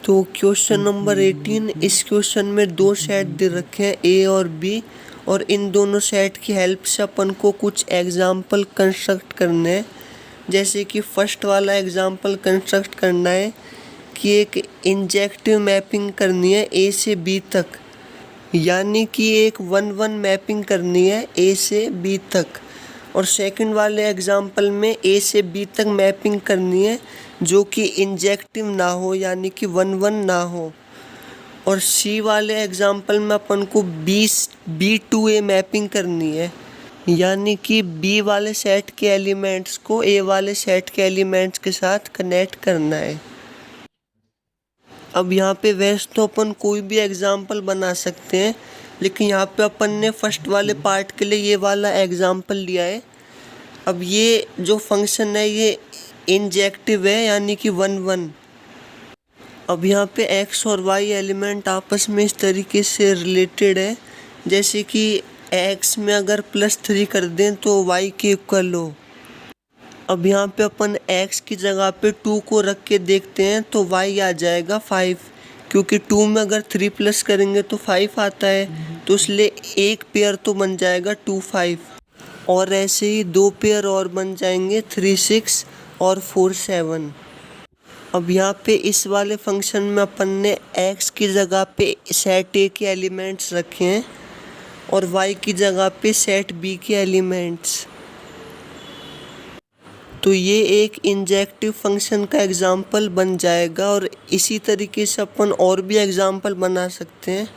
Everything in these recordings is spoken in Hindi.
तो क्वेश्चन नंबर 18, इस क्वेश्चन में दो सेट दे रखे हैं ए और बी, और इन दोनों सेट की हेल्प से अपन को कुछ एग्जाम्पल कंस्ट्रक्ट करने हैं। जैसे कि फर्स्ट वाला एग्जाम्पल कंस्ट्रक्ट करना है कि एक इंजेक्टिव मैपिंग करनी है ए से बी तक, यानी कि एक 1-1 मैपिंग करनी है ए से बी तक। और सेकंड वाले एग्जाम्पल में ए से बी तक मैपिंग करनी है जो कि इंजेक्टिव ना हो, यानी कि 1-1 ना हो। और सी वाले एग्जाम्पल में अपन को बी टू ए मैपिंग करनी है, यानी कि बी वाले सेट के एलिमेंट्स को ए वाले सेट के एलिमेंट्स के साथ कनेक्ट करना है। अब यहाँ पे वैसे तो अपन कोई भी एग्जाम्पल बना सकते हैं, लेकिन यहाँ पे अपन ने फर्स्ट वाले पार्ट के लिए ये वाला एग्जाम्पल लिया है। अब ये जो फंक्शन है ये इंजेक्टिव है, यानी कि 1-1। अब यहाँ पे x और y एलिमेंट आपस में इस तरीके से रिलेटेड है, जैसे कि x में अगर +3 कर दें तो y के इक्वल हो। अब यहाँ पे अपन x की जगह पे 2 को रख के देखते हैं तो y आ जाएगा 5, क्योंकि 2 में अगर 3 प्लस करेंगे तो 5 आता है, तो इसलिए एक पेयर तो बन जाएगा 2 5, और ऐसे ही 2 पेयर और बन जाएंगे 3 6 और 4 7। अब यहाँ पे इस वाले फंक्शन में अपन ने x की जगह पे सेट a के एलिमेंट्स रखे हैं और y की जगह पे सेट b के एलिमेंट्स। तो ये एक इंजेक्टिव फंक्शन का एग्जाम्पल बन जाएगा, और इसी तरीके से अपन और भी एग्जाम्पल बना सकते हैं।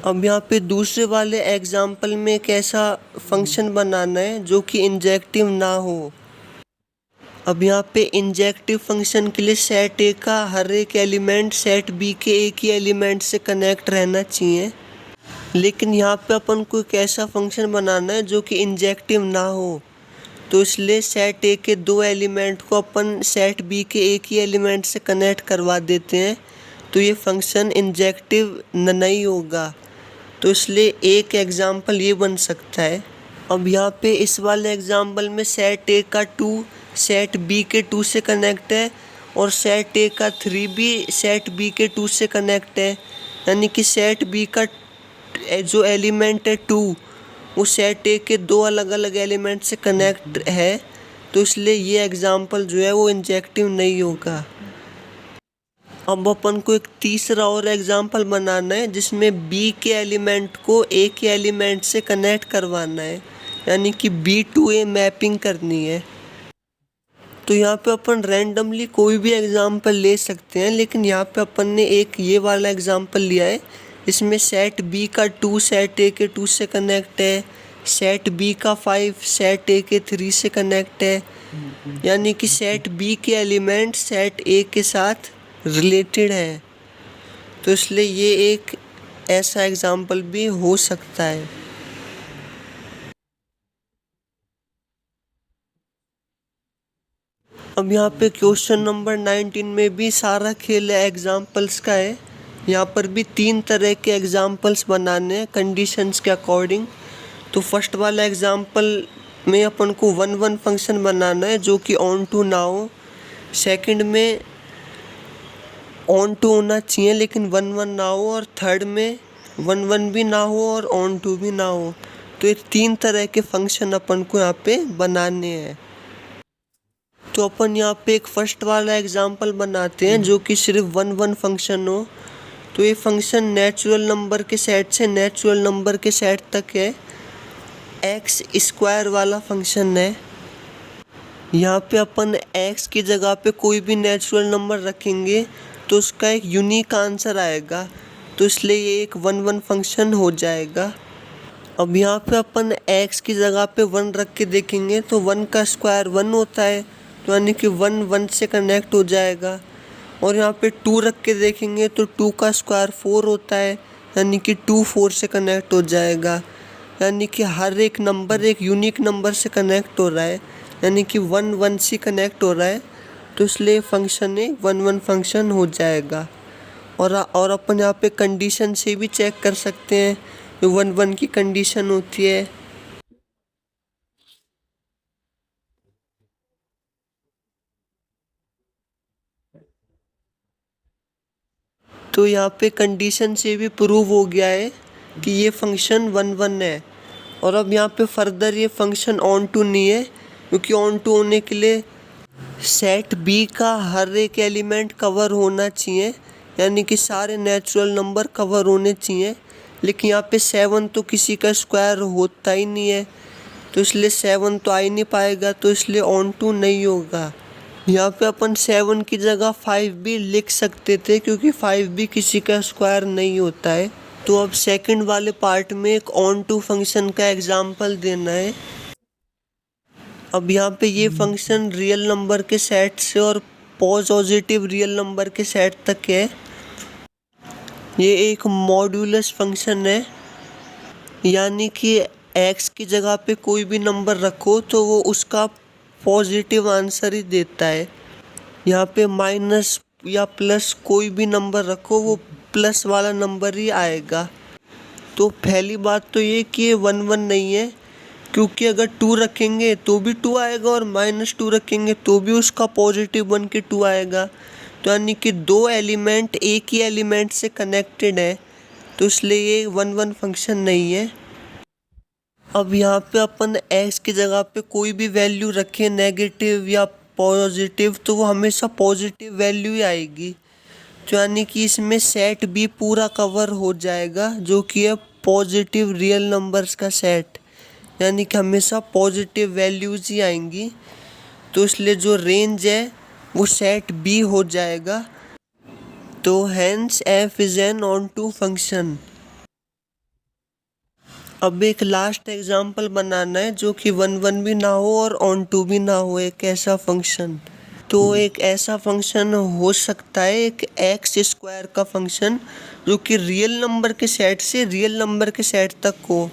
अब यहाँ पे दूसरे वाले एग्जाम्पल में एक ऐसा फंक्शन बनाना है जो कि इंजेक्टिव ना हो। अब यहाँ पे इंजेक्टिव फंक्शन के लिए सेट ए का हर एक एलिमेंट सेट बी के एक ही एलिमेंट से कनेक्ट रहना चाहिए, लेकिन यहाँ पे अपन को एक ऐसा फंक्शन बनाना है जो कि इंजेक्टिव ना हो। तो इसलिए सेट ए के 2 एलिमेंट को अपन सेट बी के एक ही एलिमेंट से कनेक्ट करवा देते हैं, तो ये फंक्शन इंजेक्टिव नहीं होगा। तो इसलिए एक एग्जाम्पल ये बन सकता है। अब यहाँ पे इस वाले एग्जाम्पल में सेट ए का 2 सेट बी के 2 से कनेक्ट है, और सेट ए का 3 भी सेट बी के 2 से कनेक्ट है, यानी कि सेट बी का जो एलिमेंट है 2 वो सेट ए के 2 अलग अलग एलिमेंट से कनेक्ट है, तो इसलिए ये एग्जाम्पल जो है वो इंजेक्टिव नहीं होगा। अब अपन को एक तीसरा और एग्जाम्पल बनाना है जिसमें b के एलिमेंट को a के एलिमेंट से कनेक्ट करवाना है, यानी कि B2A मैपिंग करनी है। तो यहाँ पे अपन रैंडमली कोई भी एग्जाम्पल ले सकते हैं, लेकिन यहाँ पे अपन ने एक ये वाला एग्जाम्पल लिया है, इसमें सेट b का 2 सेट a के 2 से कनेक्ट है, सेट b का 5 सेट a के 3 से कनेक्ट है, यानी कि सेट b के एलिमेंट सेट a के साथ रिलेटेड है। तो इसलिए ये एक ऐसा एग्जाम्पल भी हो सकता है। अब यहाँ पे क्वेश्चन नंबर 19 में भी सारा खेल एग्जाम्पल्स का है। यहाँ पर भी 3 तरह के एग्जाम्पल्स बनाने हैं कंडीशंस के अकॉर्डिंग। तो फर्स्ट वाला एग्जाम्पल में अपन को 1-1 फंक्शन बनाना है जो कि ऑन टू ना हो। सेकंड में ऑन टू होना चाहिए लेकिन 1-1 ना हो, और थर्ड में 1-1 भी ना हो और ऑन टू भी ना हो। तो ये 3 तरह के फंक्शन अपन को यहाँ पे बनाने हैं। तो अपन यहाँ पे एक फर्स्ट वाला एग्जाम्पल बनाते हैं जो कि सिर्फ 1-1 फंक्शन हो। तो ये फंक्शन नेचुरल नंबर के सेट से नेचुरल नंबर के सेट तक है, एक्स स्क्वायर वाला फंक्शन है। यहाँ पे अपन x की जगह पे कोई भी नेचुरल नंबर रखेंगे तो उसका एक यूनिक आंसर आएगा, तो इसलिए ये एक 1-1 फंक्शन हो जाएगा। अब यहाँ पे अपन x की जगह पे 1 रख के देखेंगे तो 1 का स्क्वायर 1 होता है, तो यानी कि 1 से कनेक्ट हो जाएगा। और यहाँ पे 2 रख के देखेंगे तो 2 का स्क्वायर 4 होता है, यानी कि 2 4 से कनेक्ट हो जाएगा। यानी कि हर एक नंबर एक यूनिक नंबर से कनेक्ट हो रहा है, यानी कि 1 से कनेक्ट हो रहा है, तो इसलिए फंक्शन एक 1-1 फंक्शन हो जाएगा। और अपन यहाँ पे कंडीशन से भी चेक कर सकते हैं, 1-1 की कंडीशन होती है। तो यहाँ पे कंडीशन से भी प्रूव हो गया है कि ये फंक्शन 1 1 है। और अब यहाँ पे फर्दर ये फंक्शन ऑन टू नहीं है, क्योंकि ऑन टू होने के लिए सेट बी का हर एक एलिमेंट कवर होना चाहिए, यानी कि सारे नेचुरल नंबर कवर होने चाहिए। लेकिन यहाँ पे 7 तो किसी का स्क्वायर होता ही नहीं है, तो इसलिए 7 तो आ ही नहीं पाएगा, तो इसलिए ऑन टू नहीं होगा। यहाँ पे अपन 7 की जगह 5 भी लिख सकते थे, क्योंकि 5 भी किसी का स्क्वायर नहीं होता है। तो अब सेकंड वाले पार्ट में एक ऑन टू फंक्शन का एग्जांपल देना है। अब यहाँ पे ये फंक्शन रियल नंबर के सेट से और पॉजिटिव रियल नंबर के सेट तक है। ये एक मॉड्यूलस फंक्शन है, यानी कि x की जगह पे कोई भी नंबर रखो तो वो उसका पॉजिटिव आंसर ही देता है। यहाँ पे माइनस या प्लस कोई भी नंबर रखो वो प्लस वाला नंबर ही आएगा। तो पहली बात तो ये कि ये 1 1 नहीं है, क्योंकि अगर 2 रखेंगे तो भी 2 आएगा और -2 रखेंगे तो भी उसका पॉजिटिव 1 के 2 आएगा। तो यानी कि दो एलिमेंट एक ही एलिमेंट से कनेक्टेड है, तो इसलिए ये 1 1 फंक्शन नहीं है। अब यहाँ पे अपन x की जगह पे कोई भी वैल्यू रखें, नेगेटिव या पॉजिटिव, तो वो हमेशा पॉजिटिव वैल्यू ही आएगी। तो यानी कि इसमें सेट भी पूरा कवर हो जाएगा, जो कि है पॉजिटिव रियल नंबर्स का सेट, यानी कि हमेशा पॉजिटिव वैल्यूज ही आएंगी। तो इसलिए जो रेंज है वो सेट बी हो जाएगा। तो hence f is an onto function. अब एक लास्ट एग्जांपल बनाना है जो कि 1 1 भी ना हो और ऑन टू भी ना हो, एक ऐसा फंक्शन। तो एक ऐसा फंक्शन हो सकता है एक एक्स स्क्वायर का फंक्शन, जो कि रियल नंबर के सेट से रियल नंबर के सेट तक हो।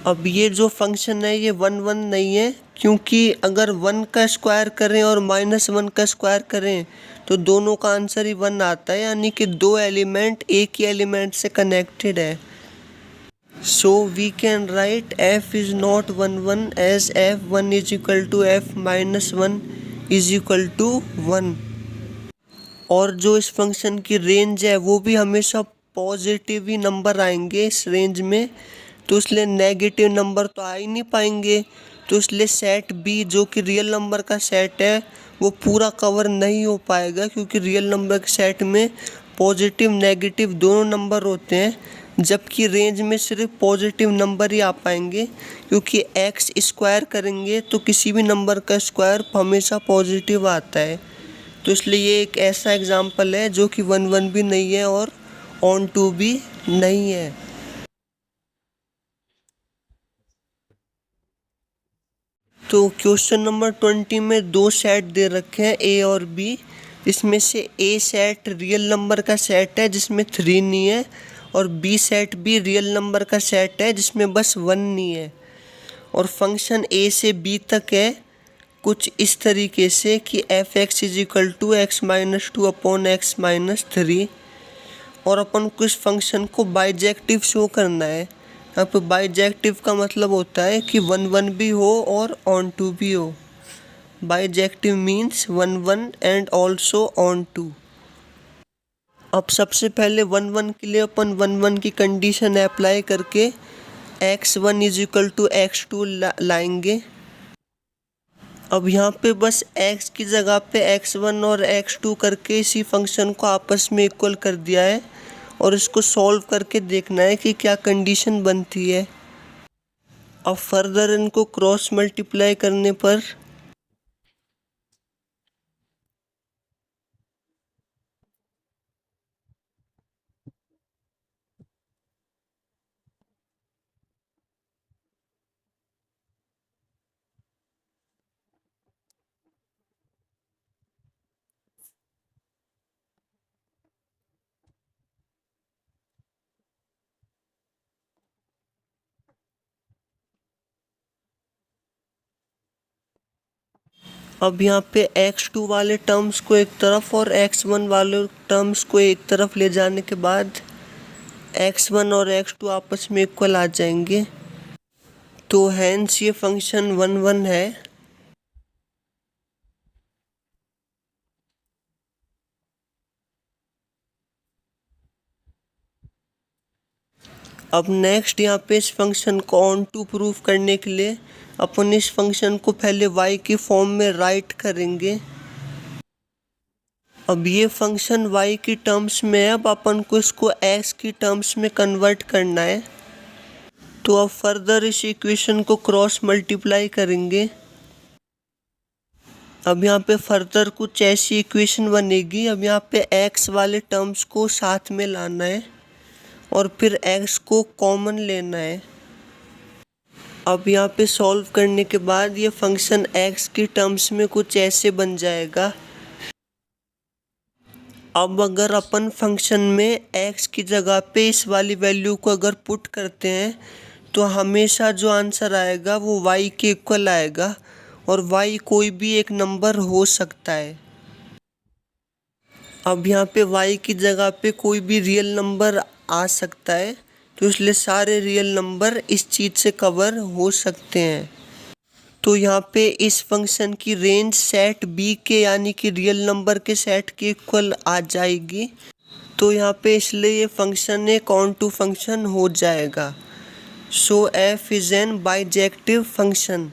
अब ये जो फंक्शन है ये 1 1 नहीं है, क्योंकि अगर 1 का स्क्वायर करें और -1 का स्क्वायर करें तो दोनों का आंसर ही 1 आता है, यानी कि दो एलिमेंट एक ही एलिमेंट से कनेक्टेड है। So we can write f is not 1 1 as f1 is equal to f minus 1 is equal to 1। और जो इस फंक्शन की रेंज है वो भी हमेशा पॉजिटिव ही नंबर आएंगे इस रेंज में, तो इसलिए नेगेटिव नंबर तो आ ही नहीं पाएंगे। तो इसलिए सेट बी जो कि रियल नंबर का सेट है वो पूरा कवर नहीं हो पाएगा, क्योंकि रियल नंबर के सेट में पॉजिटिव नेगेटिव दोनों नंबर होते हैं, जबकि रेंज में सिर्फ पॉजिटिव नंबर ही आ पाएंगे, क्योंकि एक्स स्क्वायर करेंगे तो किसी भी नंबर का स्क्वायर हमेशा पॉजिटिव आता है। तो इसलिए ये एक ऐसा एग्जांपल है जो कि 1 1 भी नहीं है और ऑन टू भी नहीं है। तो क्वेश्चन नंबर 20 में दो सेट दे रखे हैं ए और बी। इसमें से ए सेट रियल नंबर का सेट है जिसमें 3 नहीं है, और बी सेट भी रियल नंबर का सेट है जिसमें बस 1 नहीं है। और फंक्शन ए से बी तक है कुछ इस तरीके से कि F X is equal to X minus 2 upon X minus 3। और अपन को इस फंक्शन को बाइजेक्टिव शो करना है। यहाँ पे बाइजेक्टिव का मतलब होता है कि 1 1 भी हो और ऑन टू भी हो। Bijective means 1 1 and also onto. अब सबसे पहले 1 1 के लिए अपन 1 1 की कंडीशन अप्लाई करके x1 is equal to x2 लाएंगे। अब यहाँ पे बस x की जगह पे x1 और x2 करके इसी फंक्शन को आपस में इक्वल कर दिया है, और इसको सॉल्व करके देखना है कि क्या कंडीशन बनती है। अब फर्दर इनको क्रॉस मल्टीप्लाई करने पर अब यहाँ पे x2 वाले टर्म्स को एक तरफ और x1 वाले टर्म्स को एक तरफ ले जाने के बाद x1 और x2 आपस में इक्वल आ जाएंगे। तो हैंस ये फंक्शन 1 1 है। अब नेक्स्ट यहाँ पे इस फंक्शन को ऑन टू प्रूफ करने के लिए अपन इस फंक्शन को पहले y की फॉर्म में राइट करेंगे। अब ये फंक्शन y की टर्म्स में है, अब अपन को इसको x की टर्म्स में कन्वर्ट करना है। तो अब फर्दर इस इक्वेशन को क्रॉस मल्टीप्लाई करेंगे। अब यहाँ पे फर्दर कुछ ऐसी इक्वेशन बनेगी। अब यहाँ पे x वाले टर्म्स को साथ में लाना है और फिर x को कॉमन लेना है। अब यहाँ पे सॉल्व करने के बाद ये फंक्शन x की टर्म्स में कुछ ऐसे बन जाएगा। अब अगर अपन फंक्शन में x की जगह पे इस वाली वैल्यू को अगर पुट करते हैं तो हमेशा जो आंसर आएगा वो y के इक्वल आएगा और y कोई भी एक नंबर हो सकता है। अब यहाँ पे y की जगह पे कोई भी रियल नंबर आ सकता है, तो इसलिए सारे रियल नंबर इस चीज़ से कवर हो सकते हैं। तो यहाँ पे इस फंक्शन की रेंज सेट b के यानी कि रियल नंबर के सेट के इक्वल आ जाएगी। तो यहाँ पे इसलिए ये फंक्शन एक ऑन टू फंक्शन हो जाएगा। सो f is an bijective function.